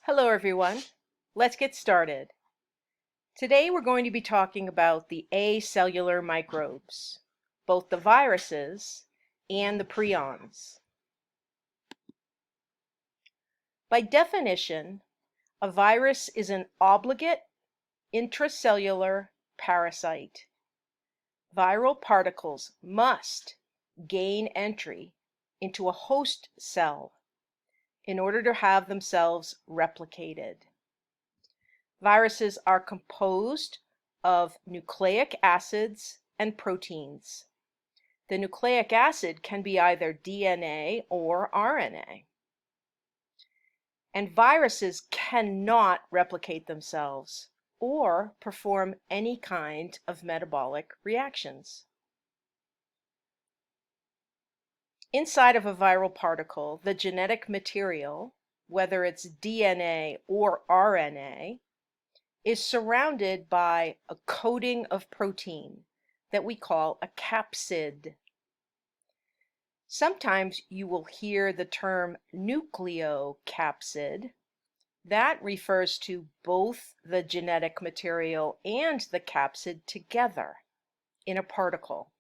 Hello everyone, let's get started. Today we're going to be talking about the acellular microbes, both the viruses and the prions. By definition, a virus is an obligate intracellular parasite. Viral particles must gain entry into a host cell in order to have themselves replicated. Viruses are composed of nucleic acids and proteins. The nucleic acid can be either DNA or RNA. And viruses cannot replicate themselves or perform any kind of metabolic reactions. Inside of a viral particle, the genetic material, whether it's DNA or RNA, is surrounded by a coating of protein that we call a capsid. Sometimes you will hear the term nucleocapsid. That refers to both the genetic material and the capsid together in a particle.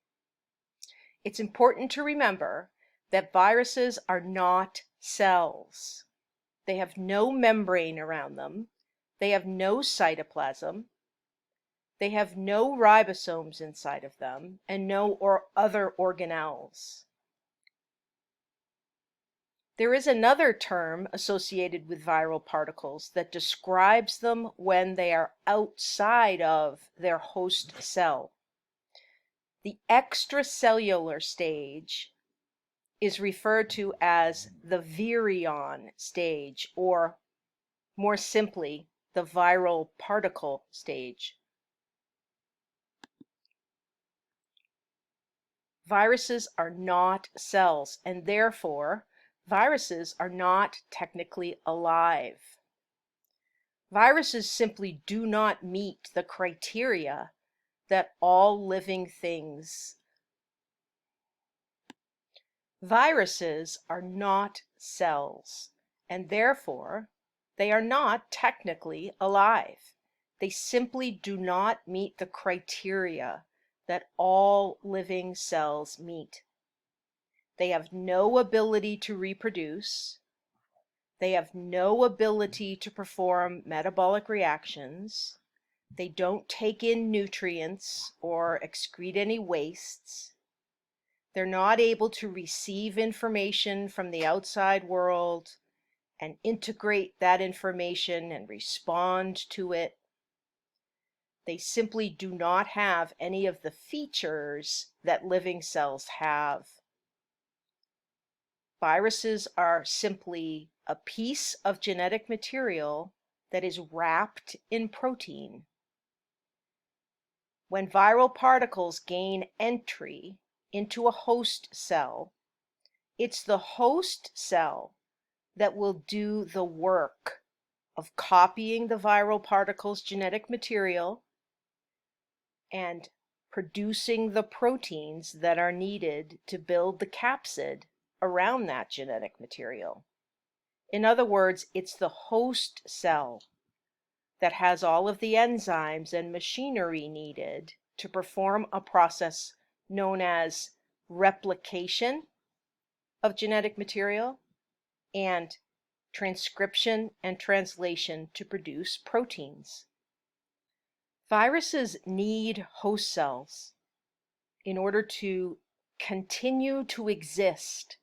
It's important to remember that viruses are not cells. They have no membrane around them. They have no cytoplasm. They have no ribosomes inside of them and no other organelles. There is another term associated with viral particles that describes them when they are outside of their host cell. The extracellular stage is referred to as the virion stage, or more simply, the viral particle stage. Viruses are not cells, and therefore, viruses are not technically alive. Viruses simply do not meet the criteria that all living things. Viruses are not cells, and therefore, they are not technically alive. They simply do not meet the criteria that all living cells meet. They have no ability to reproduce. They have no ability to perform metabolic reactions. They don't take in nutrients or excrete any wastes. They're not able to receive information from the outside world and integrate that information and respond to it. They simply do not have any of the features that living cells have. Viruses are simply a piece of genetic material that is wrapped in protein. When viral particles gain entry into a host cell, it's the host cell that will do the work of copying the viral particle's genetic material and producing the proteins that are needed to build the capsid around that genetic material. In other words, it's the host cell that has all of the enzymes and machinery needed to perform a process known as replication of genetic material and transcription and translation to produce proteins. Viruses need host cells in order to continue to exist.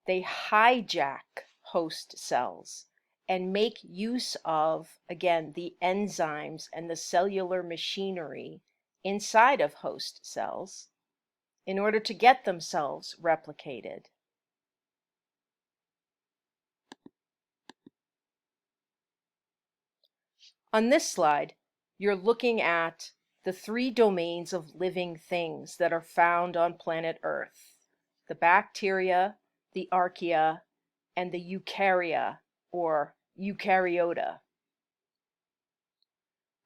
They hijack host cells and make use of, again, the enzymes and the cellular machinery inside of host cells in order to get themselves replicated. On this slide, you're looking at the three domains of living things that are found on planet Earth: the bacteria, the archaea, and the eukarya, or eukaryota.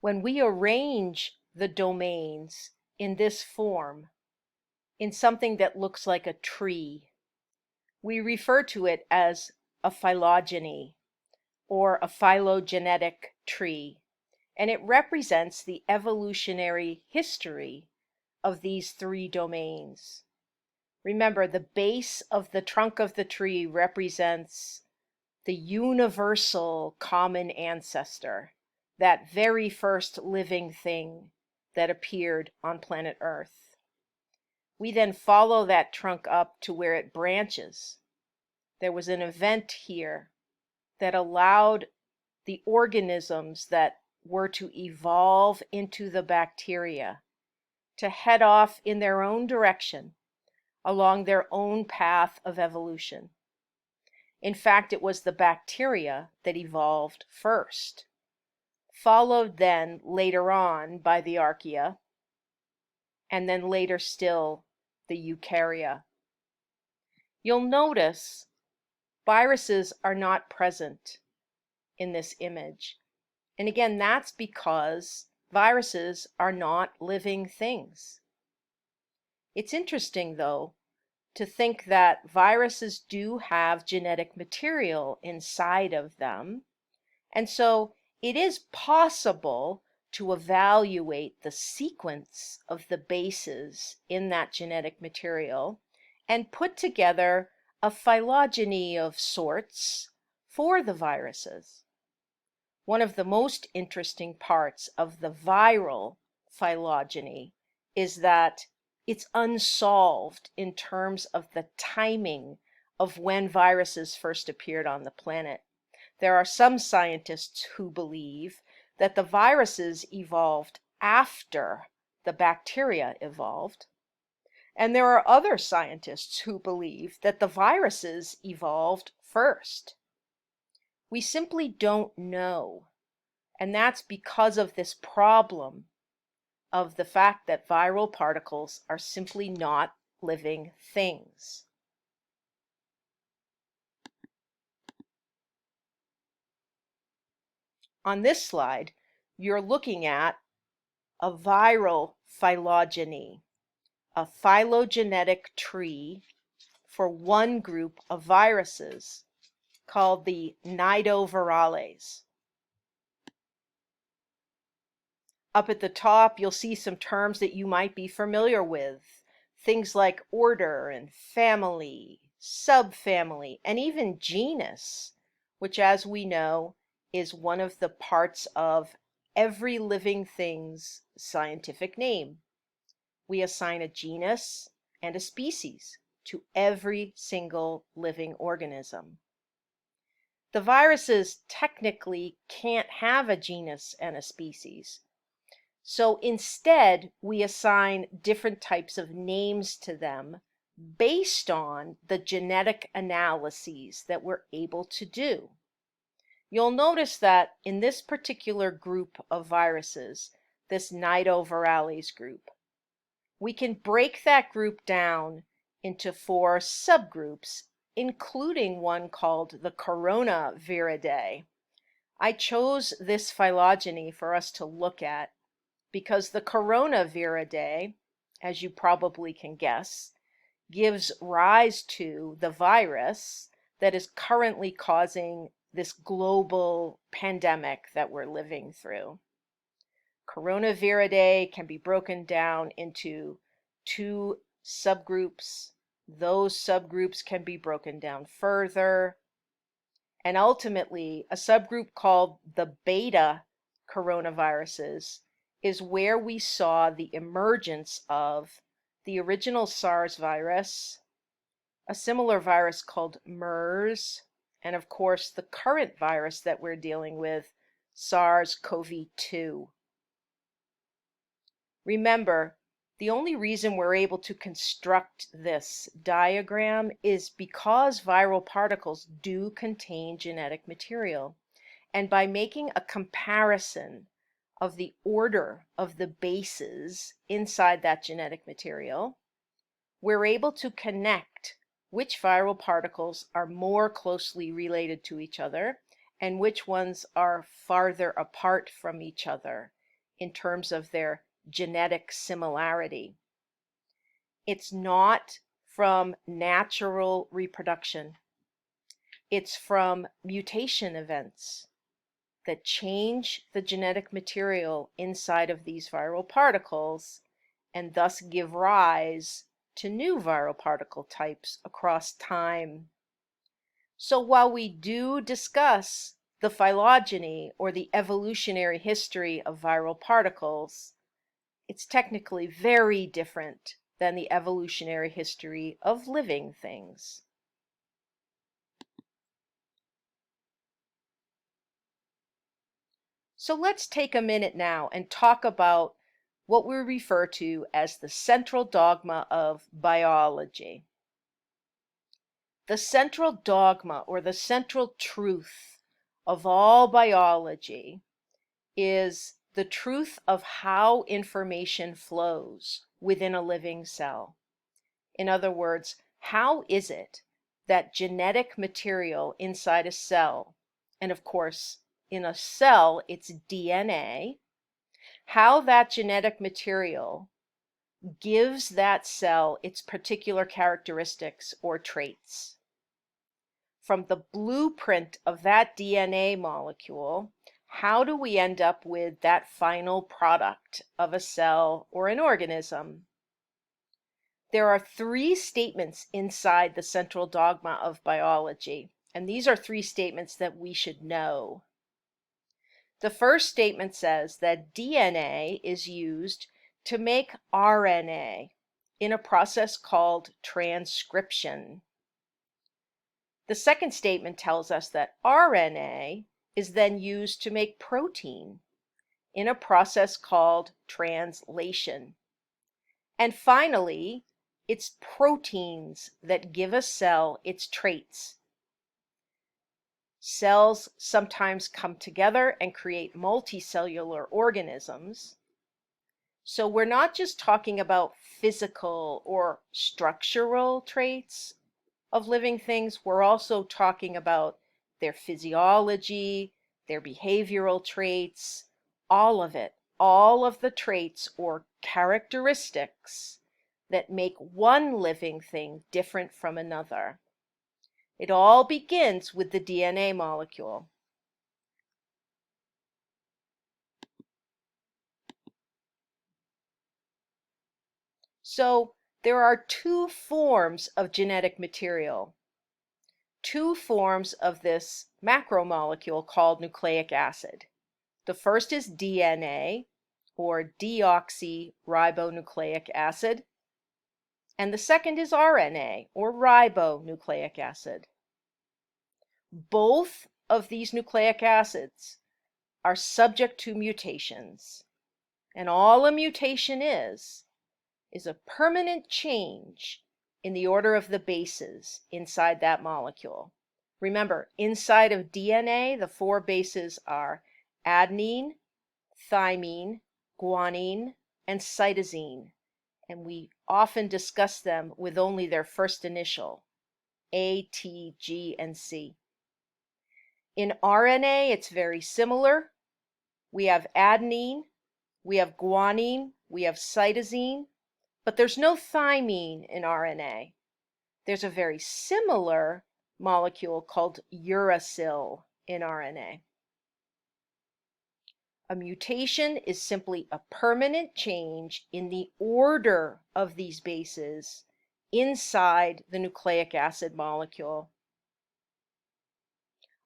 When we arrange the domains in this form, in something that looks like a tree, we refer to it as a phylogeny, or a phylogenetic tree, and it represents the evolutionary history of these three domains. Remember, the base of the trunk of the tree represents the universal common ancestor, that very first living thing that appeared on planet Earth. We then follow that trunk up to where it branches. There was an event here that allowed the organisms that were to evolve into the bacteria to head off in their own direction along their own path of evolution. In fact, it was the bacteria that evolved first, followed then later on by the archaea, and then later still the eukarya. You'll notice viruses are not present in this image. And again, that's because viruses are not living things. It's interesting, though, to think that viruses do have genetic material inside of them. And so it is possible to evaluate the sequence of the bases in that genetic material and put together a phylogeny of sorts for the viruses. One of the most interesting parts of the viral phylogeny is that it's unsolved in terms of the timing of when viruses first appeared on the planet. There are some scientists who believe that the viruses evolved after the bacteria evolved, and there are other scientists who believe that the viruses evolved first. We simply don't know, and that's because of this problem of the fact that viral particles are simply not living things. On this slide, you're looking at a viral phylogeny, a phylogenetic tree for one group of viruses called the nidovirales. Up at the top, you'll see some terms that you might be familiar with. Things like order and family, subfamily, and even genus, which, as we know, is one of the parts of every living thing's scientific name. We assign a genus and a species to every single living organism. The viruses technically can't have a genus and a species. So instead, we assign different types of names to them based on the genetic analyses that we're able to do. You'll notice that in this particular group of viruses, this nidovirales group, we can break that group down into 4 subgroups, including one called the Coronaviridae. I chose this phylogeny for us to look at because the Coronaviridae, as you probably can guess, gives rise to the virus that is currently causing this global pandemic that we're living through. Coronaviridae can be broken down into 2 subgroups. Those subgroups can be broken down further. And ultimately, a subgroup called the beta coronaviruses is where we saw the emergence of the original SARS virus, a similar virus called MERS, and of course the current virus that we're dealing with, SARS-CoV-2. Remember, the only reason we're able to construct this diagram is because viral particles do contain genetic material. And by making a comparison of the order of the bases inside that genetic material, we're able to connect which viral particles are more closely related to each other and which ones are farther apart from each other in terms of their genetic similarity. It's not from natural reproduction. It's from mutation events that change the genetic material inside of these viral particles and thus give rise to new viral particle types across time. So while we do discuss the phylogeny or the evolutionary history of viral particles, it's technically very different than the evolutionary history of living things. So let's take a minute now and talk about what we refer to as the central dogma of biology. The central dogma, or the central truth of all biology, is the truth of how information flows within a living cell. In other words, how is it that genetic material inside a cell, and of course, in a cell, it's DNA, how that genetic material gives that cell its particular characteristics or traits. From the blueprint of that DNA molecule, how do we end up with that final product of a cell or an organism? There are three statements inside the central dogma of biology, and these are three statements that we should know. The first statement says that DNA is used to make RNA in a process called transcription. The second statement tells us that RNA is then used to make protein in a process called translation. And finally, it's proteins that give a cell its traits. Cells sometimes come together and create multicellular organisms. So we're not just talking about physical or structural traits of living things, we're also talking about their physiology, their behavioral traits, all of it, all of the traits or characteristics that make one living thing different from another. It all begins with the DNA molecule. So there are two forms of genetic material, two forms of this macromolecule called nucleic acid. The first is DNA, or deoxyribonucleic acid, and the second is RNA, or ribonucleic acid. Both of these nucleic acids are subject to mutations, and all a mutation is a permanent change in the order of the bases inside that molecule. Remember, inside of DNA, the four bases are adenine, thymine, guanine, and cytosine, and we often discuss them with only their first initial, A, T, G, and C. In RNA, it's very similar. We have adenine, we have guanine, we have cytosine, but there's no thymine in RNA. There's a very similar molecule called uracil in RNA. A mutation is simply a permanent change in the order of these bases inside the nucleic acid molecule.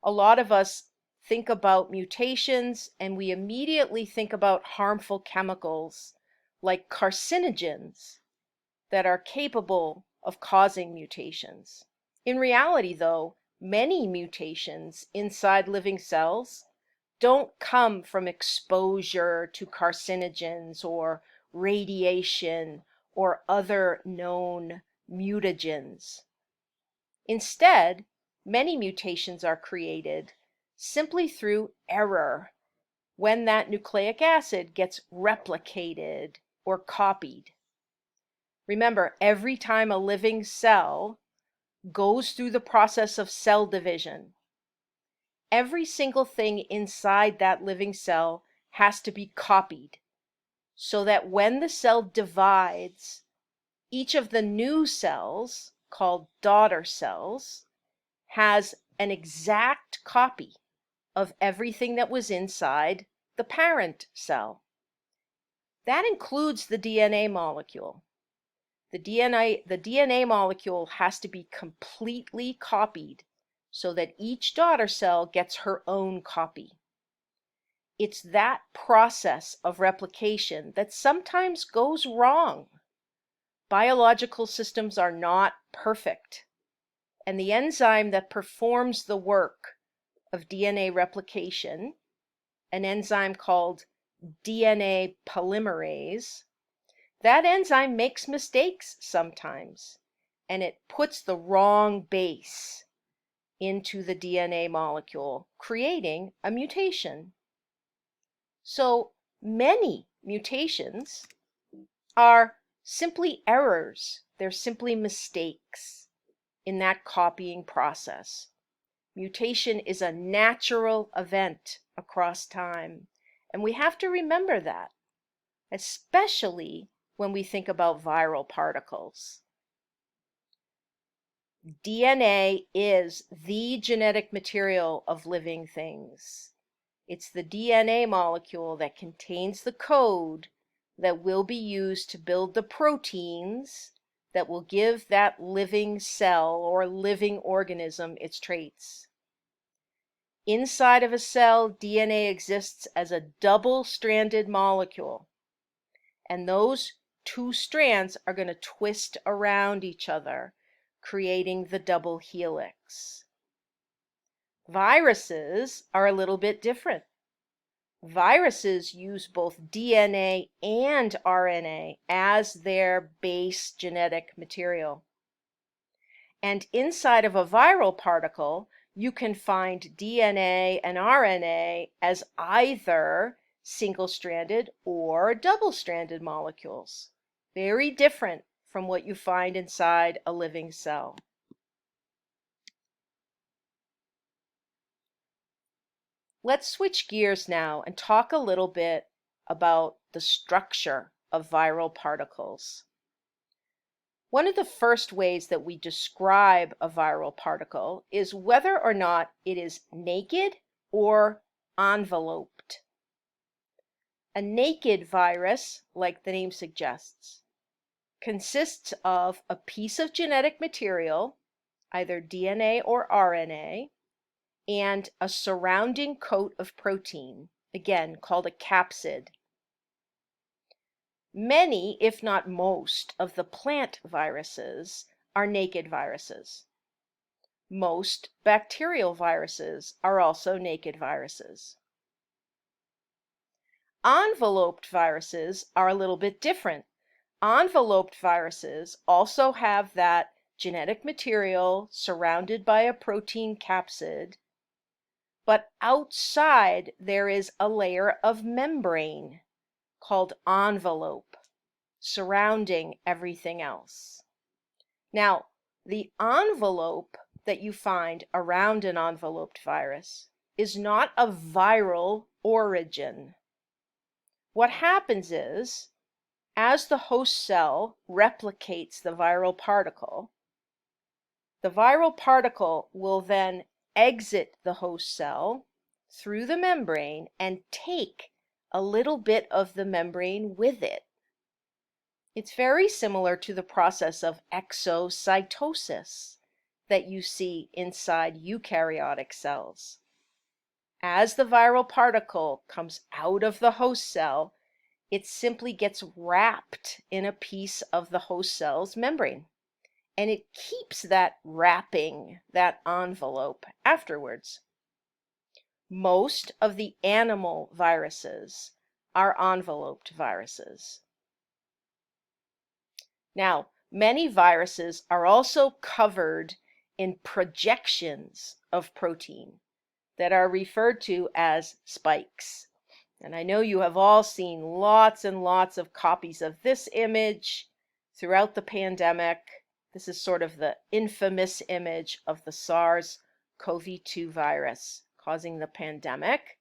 A lot of us think about mutations and we immediately think about harmful chemicals like carcinogens that are capable of causing mutations. In reality, though, many mutations inside living cells don't come from exposure to carcinogens or radiation or other known mutagens. Instead, many mutations are created simply through error when that nucleic acid gets replicated or copied. Remember, every time a living cell goes through the process of cell division, every single thing inside that living cell has to be copied so that when the cell divides, each of the new cells, called daughter cells, has an exact copy of everything that was inside the parent cell. That includes the DNA molecule. The DNA molecule has to be completely copied so that each daughter cell gets her own copy. It's that process of replication that sometimes goes wrong. Biological systems are not perfect, and the enzyme that performs the work of DNA replication, an enzyme called DNA polymerase, that enzyme makes mistakes sometimes, and it puts the wrong base into the DNA molecule, creating a mutation. So many mutations are simply errors. They're simply mistakes in that copying process. Mutation is a natural event across time, and we have to remember that, especially when we think about viral particles. DNA is the genetic material of living things. It's the DNA molecule that contains the code that will be used to build the proteins that will give that living cell or living organism its traits. Inside of a cell, DNA exists as a double-stranded molecule, and those two strands are going to twist around each other, creating the double helix. Viruses are a little bit different. Viruses use both DNA and RNA as their base genetic material. And inside of a viral particle, you can find DNA and RNA as either single-stranded or double-stranded molecules. Very different from what you find inside a living cell. Let's switch gears now and talk a little bit about the structure of viral particles. One of the first ways that we describe a viral particle is whether or not it is naked or enveloped. A naked virus, like the name suggests, consists of a piece of genetic material, either DNA or RNA, and a surrounding coat of protein, again called a capsid. Many, if not most, of the plant viruses are naked viruses. Most bacterial viruses are also naked viruses. Enveloped viruses are a little bit different. Enveloped viruses also have that genetic material surrounded by a protein capsid, but outside there is a layer of membrane called envelope surrounding everything else. Now, the envelope that you find around an enveloped virus is not of viral origin. What happens is, as the host cell replicates the viral particle will then exit the host cell through the membrane and take a little bit of the membrane with it. It's very similar to the process of exocytosis that you see inside eukaryotic cells. As the viral particle comes out of the host cell, it simply gets wrapped in a piece of the host cell's membrane, and it keeps that wrapping, that envelope, afterwards. Most of the animal viruses are enveloped viruses. Now, many viruses are also covered in projections of protein that are referred to as spikes. And I know you have all seen lots and lots of copies of this image throughout the pandemic. This is sort of the infamous image of the SARS-CoV-2 virus causing the pandemic.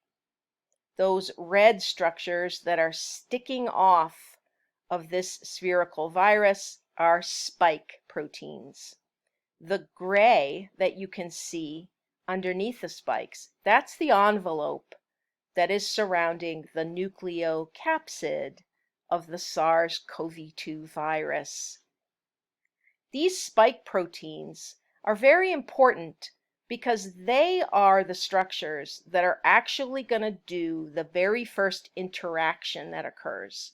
Those red structures that are sticking off of this spherical virus are spike proteins. The gray that you can see underneath the spikes. That's the envelope that is surrounding the nucleocapsid of the SARS-CoV-2 virus. These spike proteins are very important because they are the structures that are actually going to do the very first interaction that occurs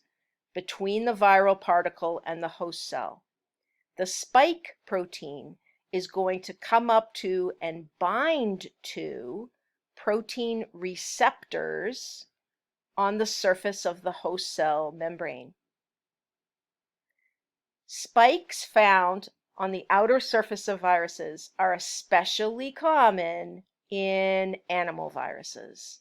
between the viral particle and the host cell. The spike protein is going to come up to and bind to protein receptors on the surface of the host cell membrane. Spikes found on the outer surface of viruses are especially common in animal viruses.